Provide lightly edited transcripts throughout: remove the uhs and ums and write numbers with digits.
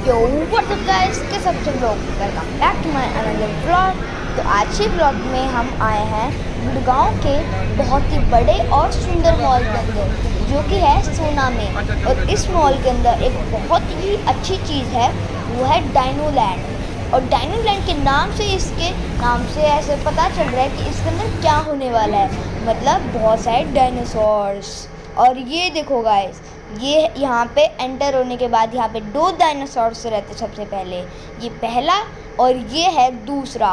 यो WhatsApp guys, के सबसे लोग welcome back to my another vlog. तो आज के व्लॉग में हम आए हैं गुड़गांव के बहुत ही बड़े और सुंदर मॉल के अंदर, जो कि है सोना में। और इस मॉल के अंदर एक बहुत ही अच्छी चीज़ है, वो है डायनो लैंड। और डायनो लैंड के नाम से, इसके नाम से ऐसे पता चल रहा है कि इसके अंदर क्या होने वाला है। मतलब बहुत सारे डायनासोर्स। और ये देखो गाइस, ये यहाँ पे एंटर होने के बाद यहाँ पे 2 डायनासोर्स रहते सबसे पहले। ये पहला और ये है दूसरा।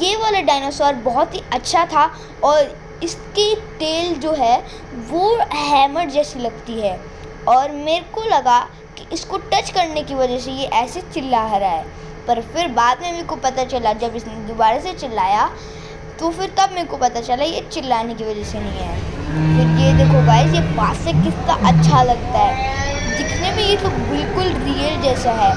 ये वाला डायनासोर बहुत ही अच्छा था और इसकी टेल जो है वो हैमर जैसी लगती है। और मेरे को लगा कि इसको टच करने की वजह से ये ऐसे चिल्ला रहा है, पर फिर बाद में मेरे को पता चला, जब इसने दोबारा से चिल्लाया तो फिर तब मेरे को पता चला ये चिल्लाने की वजह से नहीं है। फिर ये देखो गाइस, ये पास से कितना अच्छा लगता है। दिखने में ये तो बिल्कुल रियल जैसा है,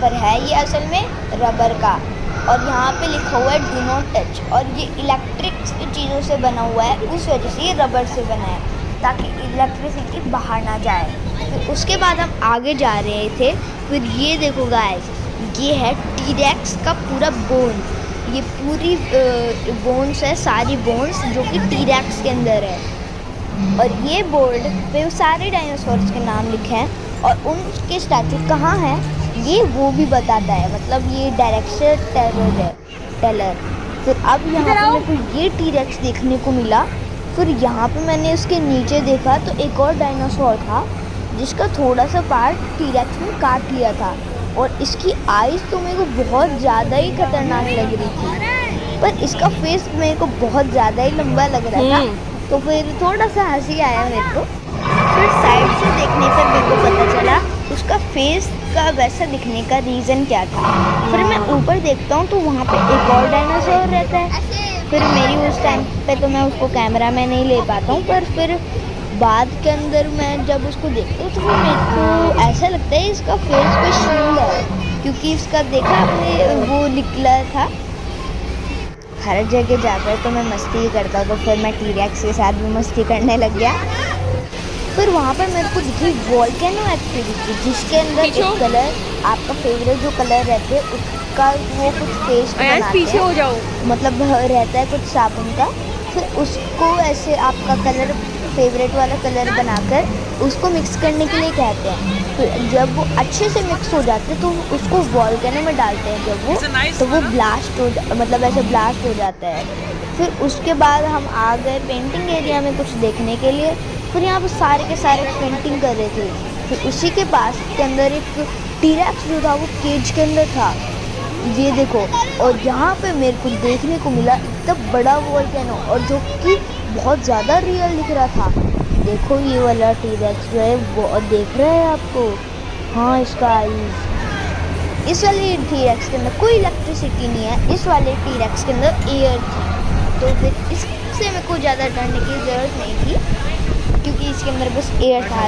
पर है ये असल में रबर का। और यहाँ पे लिखा हुआ है डू नॉट टच। और ये इलेक्ट्रिक चीज़ों से बना हुआ है, उस वजह से ये रबर से बना है ताकि इलेक्ट्रिसिटी बाहर ना जाए। फिर उसके बाद हम आगे जा रहे थे। फिर ये देखो गाइस, ये है टी-रेक्स का पूरा बोन। ये पूरी बोन्स है, सारी बोन्स जो कि टी-रेक्स के अंदर है। और ये बोर्ड पे सारे डायनासोर्स के नाम लिखे हैं और उनके स्टैचू कहाँ हैं ये वो भी बताता है। मतलब ये डायरेक्शन टेलर। फिर अब यहाँ पे मेरे को ये टी-रेक्स देखने को मिला। फिर यहाँ पे मैंने उसके नीचे देखा तो एक और डायनासोर था जिसका थोड़ा सा पार्ट टी-रेक्स ने काट लिया था। और इसकी आईज तो मेरे को बहुत ज़्यादा ही खतरनाक लग रही थी, पर इसका फेस मेरे को बहुत ज़्यादा ही लंबा लग रहा था, तो फिर थोड़ा सा हंसी आया मेरे को। फिर साइड से देखने पर मेरे को पता चला उसका फेस का वैसा दिखने का रीज़न क्या था। फिर मैं ऊपर देखता हूँ तो वहाँ पे एक और डायनासोर रहता है। फिर मेरी उस टाइम पे तो मैं उसको कैमरा में नहीं ले पाता हूँ, पर फिर बाद के अंदर मैं जब उसको देखता हूँ तो मेरे को ऐसा लगता है इसका फेस कोई शिंग है, क्योंकि इसका देखा आपने वो निकला था। हर जगह जाकर तो मैं मस्ती ही करता हूँ, तो फिर मैं टी-रेक्स के साथ भी मस्ती करने लग गया। फिर वहाँ पर मेरे को दिखी वोल्केनो एक्टिविटी, जिसके अंदर एक कलर, आपका फेवरेट जो कलर रहते हैं उसका वो कुछ पेस्ट बनाते पीछे हो जाओ, मतलब रहता है कुछ साबुन का। फिर उसको ऐसे आपका कलर, फेवरेट वाला कलर बनाकर उसको मिक्स करने के लिए कहते हैं। फिर जब वो अच्छे से मिक्स हो जाते हैं तो उसको वोल्केनो में डालते हैं। जब वो तो वो ब्लास्ट हो मतलब ऐसे ब्लास्ट हो जाता है। फिर उसके बाद हम आ गए पेंटिंग एरिया में कुछ देखने के लिए। फिर यहाँ पर सारे के सारे पेंटिंग कर रहे थे। फिर उसी के पास के अंदर एक टी-रेक्स जो था वो केज के अंदर था, ये देखो। और यहाँ पे मेरे को देखने को मिला इतना बड़ा वोल्केनो, और जो कि बहुत ज़्यादा रियल दिख रहा था। देखो ये वाला टी-रेक्स जो है वो देख रहे हैं आपको, हाँ इसका आईज। इस वाले टी-रेक्स के अंदर कोई इलेक्ट्रिसिटी नहीं है, इस वाले टी-रेक्स के अंदर एयर थी। तो फिर इससे मेरे को ज़्यादा डरने की ज़रूरत नहीं थी, क्योंकि इसके अंदर बस एयर था।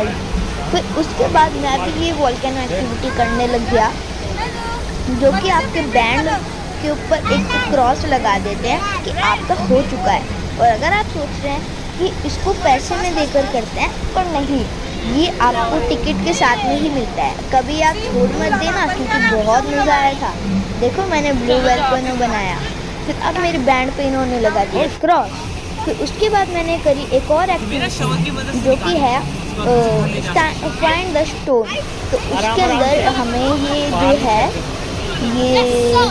फिर उसके बाद मैं भी ये वोल्केनो एक्टिविटी करने लग गया, जो कि आपके बैंड के ऊपर एक क्रॉस लगा देते हैं कि आपका हो चुका है। और अगर आप सोच रहे हैं कि इसको पैसे में देकर करते हैं, पर नहीं, ये आपको टिकट के साथ में ही मिलता है। कभी आप छोड़ मत देना, क्योंकि बहुत मज़ा आया था। देखो मैंने ब्लू वेलकोनो बनाया, फिर अब मेरे बैंड पे इन्होंने लगा दिया क्रॉस। फिर उसके बाद मैंने करी एक और एक्टिविटी जो कि है फाइंड द स्टोन। तो उसके अंदर हमें ये जो है ये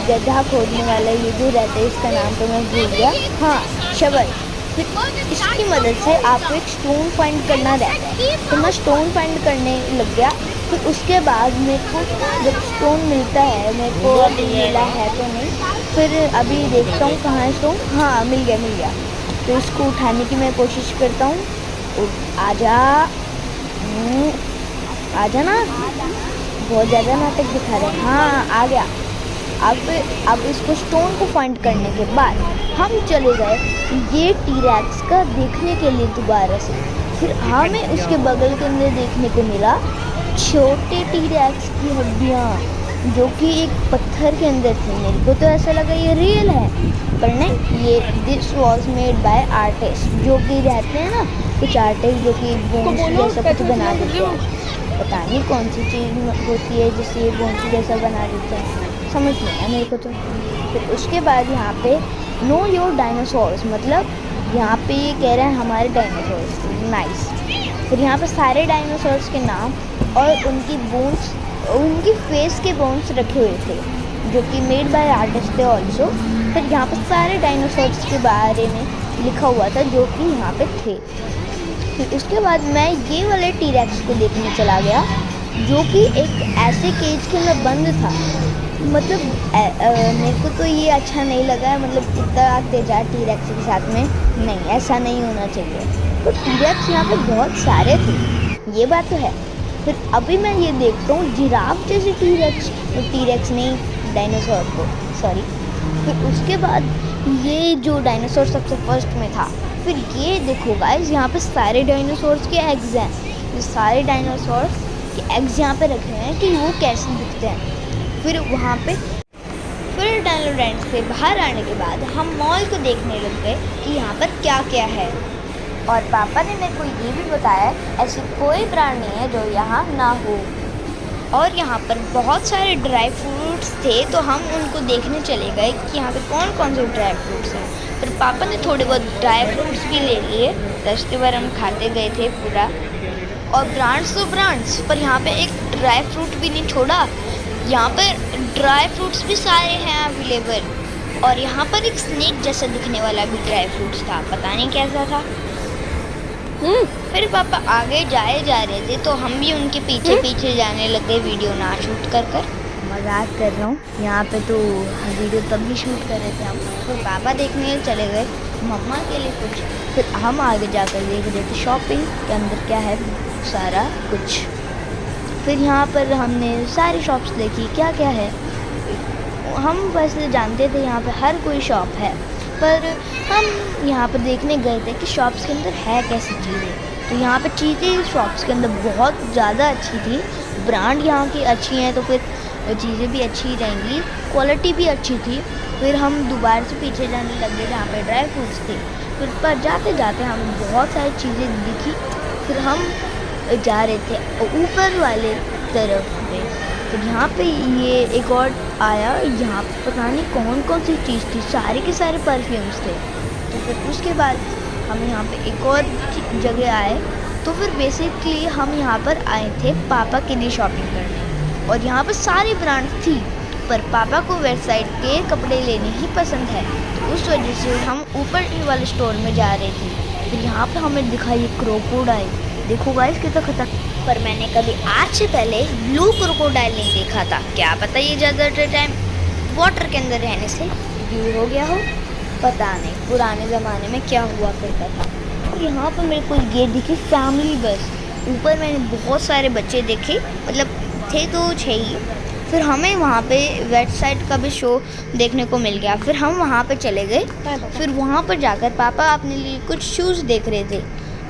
गड्ढा खोदने वाला ये जो रहता है, इसका नाम तो मैं भूल गया, हाँ शवल। फिर इसकी मदद से आपको एक स्टोन फाइंड करना रहता है, तो मैं स्टोन फाइंड करने लग गया। फिर उसके बाद मेरे को जब स्टोन मिलता है, मेरे को अभी मिला है तो नहीं, फिर अभी देखता हूँ कहाँ है स्टोन। हाँ मिल गया। तो इसको उठाने की मैं कोशिश करता हूँ। आजा ना, बहुत ज़्यादा नाटक दिखा रहे हैं। हाँ आ गया। अब इसको स्टोन को फाइंड करने के बाद हम चले गए ये टी-रेक्स का देखने के लिए दोबारा से। फिर हमें उसके बगल के अंदर देखने को मिला छोटे टी-रेक्स की हड्डियाँ, जो कि एक पत्थर के अंदर थी। मेरे को तो ऐसा लगा ये रियल है, पर नहीं, ये this was made by artist, जो कि रहते हैं ना कुछ आर्टिस्ट जो कि बोन्स जैसा कुछ बना देते हैं। पता नहीं कौन सी चीज़ होती है जिससे ये बोन्स जैसा बना देते हैं, समझ नहीं आया मेरे को तो। फिर उसके बाद यहाँ पे नो योर डायनासोर्स, मतलब यहाँ पे ये कह रहे हैं हमारे डायनासोर्स, नाइस। फिर यहाँ पे सारे डायनासोर्स के नाम और उनकी बोन्स, उनकी फेस के बोन्स रखे हुए थे जो कि मेड बाय आर्टिस्ट थे ऑल्सो। फिर यहाँ पे सारे डायनासोर्स के बारे में लिखा हुआ था जो कि यहाँ पे थे। फिर उसके बाद मैं ये वाले टी-रेक्स को देखने चला गया जो कि एक ऐसे केज के अंदर बंद था। मतलब मेरे को तो ये अच्छा नहीं लगा है, मतलब इतना तेजाब टी-रेक्स के साथ में नहीं, ऐसा नहीं होना चाहिए। तो टी-रेक्स यहाँ पे बहुत सारे थे, ये बात तो है। फिर अभी मैं ये देखता हूँ जिराफ जैसे टी-रेक्स नहीं, डायनासोर को, सॉरी। फिर उसके बाद ये जो डायनासोर सबसे फर्स्ट में था, फिर ये देखो गाइस यहाँ पे सारे डायनासोर्स के एग्स हैं। ये सारे डायनासोर्स के एग्स यहाँ पे रखे हैं कि वो कैसे दिखते हैं। फिर वहाँ पे फिर डायनोलैंड से बाहर आने के बाद हम मॉल को देखने लग गए कि यहाँ पर क्या क्या है। और पापा ने मेरे को ये भी बताया ऐसी कोई ब्रांड नहीं है जो यहाँ ना हो। और यहाँ पर बहुत सारे ड्राई फ्रूट्स थे तो हम उनको देखने चले गए कि यहाँ पे कौन कौन से ड्राई फ्रूट्स हैं। फिर पापा ने थोड़े बहुत ड्राई फ्रूट्स भी ले लिए, रास्ते भर हम खाते गए थे पूरा। और ब्रांड्स तो ब्रांड्स, पर यहाँ पे एक ड्राई फ्रूट भी नहीं छोड़ा। यहाँ पर ड्राई फ्रूट्स भी सारे हैं अवेलेबल। और यहाँ पर एक स्नेक जैसा दिखने वाला भी ड्राई फ्रूट्स था, पता नहीं कैसा था। फिर पापा आगे जा रहे थे तो हम भी उनके पीछे पीछे जाने लगे वीडियो ना शूट कर कर। मजाक कर रहा हूँ, यहाँ पे तो वीडियो तब भी शूट कर रहे थे हम। फिर पापा देखने चले गए मम्मा के लिए कुछ। फिर हम आगे जाकर देख रहे थे शॉपिंग के अंदर क्या है, सारा कुछ। फिर यहाँ पर हमने सारी शॉप्स देखी क्या क्या है। हम वैसे जानते थे यहाँ पे हर कोई शॉप है, पर हम यहाँ पर देखने गए थे कि शॉप्स के अंदर है कैसी चीज़ें। तो यहाँ पे चीज़ें शॉप्स के अंदर बहुत ज़्यादा अच्छी थी। ब्रांड यहाँ की अच्छी हैं तो फिर चीज़ें भी अच्छी रहेंगी, क्वालिटी भी अच्छी थी। फिर हम दोबारा से पीछे जाने लगे जहाँ पे ड्राई फ्रूट्स थे। फिर पर जाते जाते हमें बहुत सारी चीज़ें दिखी। फिर हम जा रहे थे ऊपर वाले तरफ में। फिर यहाँ पे ये एक और आया, यहाँ पे पता नहीं कौन कौन सी चीज़ थी, सारे के सारे परफ्यूम्स थे। तो फिर उसके बाद हम यहाँ पे एक और जगह आए। तो फिर बेसिकली हम यहाँ पर आए थे पापा के लिए शॉपिंग करने। और यहाँ पर सारी ब्रांड्स थी, पर पापा को वेबसाइट के कपड़े लेने ही पसंद है, तो उस वजह से हम ऊपर वाले स्टोर में जा रहे थे। फिर यहाँ पर हमें दिखाई ये क्रोकोडाइल, देखो गाइस कितना खतरनाक। पर मैंने कभी आज से पहले ब्लू क्रोकोडाइल नहीं देखा था। क्या पता ये ज़्यादातर टाइम वाटर के अंदर रहने से ब्लू हो गया हो, पता नहीं पुराने ज़माने में क्या हुआ करता था। और यहाँ पर मेरे को ये दिखी फैमिली बस। ऊपर मैंने बहुत सारे बच्चे देखे, मतलब थे तो छः ही। फिर हमें वहाँ पे वेबसाइट का भी शो देखने को मिल गया। फिर हम वहाँ पे चले गए। फिर वहाँ पर जाकर पापा अपने लिए कुछ शूज़ देख रहे थे।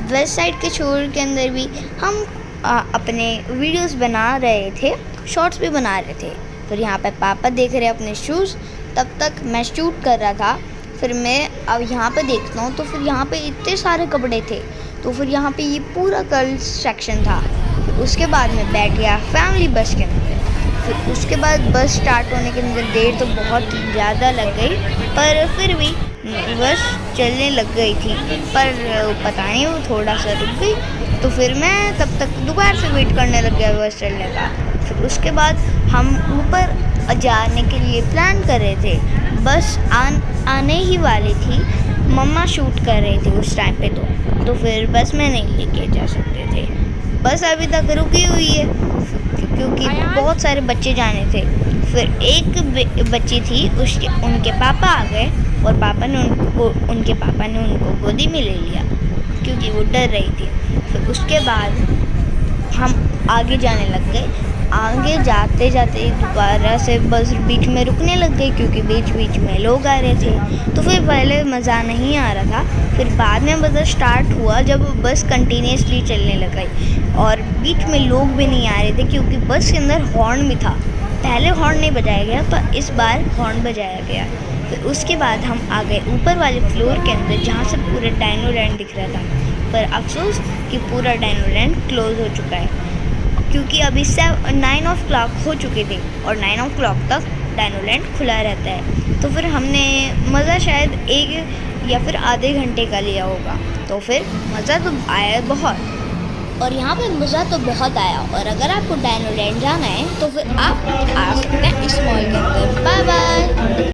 वेबसाइट के शो के अंदर भी हम अपने वीडियोस बना रहे थे, शॉर्ट्स भी बना रहे थे। फिर यहाँ पे पापा देख रहे अपने शूज़, तब तक मैं शूट कर रहा था। फिर मैं अब यहाँ पे देखता हूँ तो फिर यहाँ पे इतने सारे कपड़े थे। तो फिर यहाँ पे ये पूरा गर्ल्स सेक्शन था। फिर उसके बाद मैं बैठ गया फैमिली बस के अंदर। फिर उसके बाद बस स्टार्ट होने के अंदर देर तो बहुत ज़्यादा लग गई, पर फिर भी बस चलने लग गई थी। पर पता नहीं वो थोड़ा सा रुक गई, तो फिर मैं तब तक दोबारा से वेट करने लग गया बस चलने का। फिर उसके बाद हम ऊपर जाने के लिए प्लान कर रहे थे। बस आने ही वाली थी, मम्मा शूट कर रही थी उस टाइम पे। तो फिर बस में नहीं लेके जा सकते थे। बस अभी तक रुकी हुई है क्योंकि बहुत सारे बच्चे जाने थे। फिर एक बच्ची थी, उनके पापा आ गए और उनके पापा ने उनको गोदी में ले लिया क्योंकि वो डर रही थी। फिर उसके बाद हम आगे जाने लग गए। आगे जाते जाते दोबारा से बस बीच में रुकने लग गई क्योंकि बीच बीच में लोग आ रहे थे। तो फिर पहले मज़ा नहीं आ रहा था, फिर बाद में मज़ा स्टार्ट हुआ जब बस कंटिन्यूसली चलने लग गई और बीच में लोग भी नहीं आ रहे थे क्योंकि बस के अंदर हॉर्न भी था। पहले हॉर्न नहीं बजाया गया पर इस बार हॉर्न बजाया गया। फिर उसके बाद हम आ गए ऊपर वाले फ्लोर के अंदर जहाँ से पूरा डायनोलैंड दिख रहा था। पर अफसोस कि पूरा डायनोलैंड क्लोज़ हो चुका है क्योंकि अभी 9 o'clock हो चुके थे और 9 o'clock तक डायनोलैंड खुला रहता है। तो फिर हमने मज़ा शायद 1 या फिर आधे घंटे का लिया होगा। तो फिर मज़ा तो आया बहुत, और यहाँ पे मज़ा तो बहुत आया। और अगर आपको डायनोलैंड जाना है तो फिर आप आ सकते हैं इस मॉल के अंदर। Bye bye.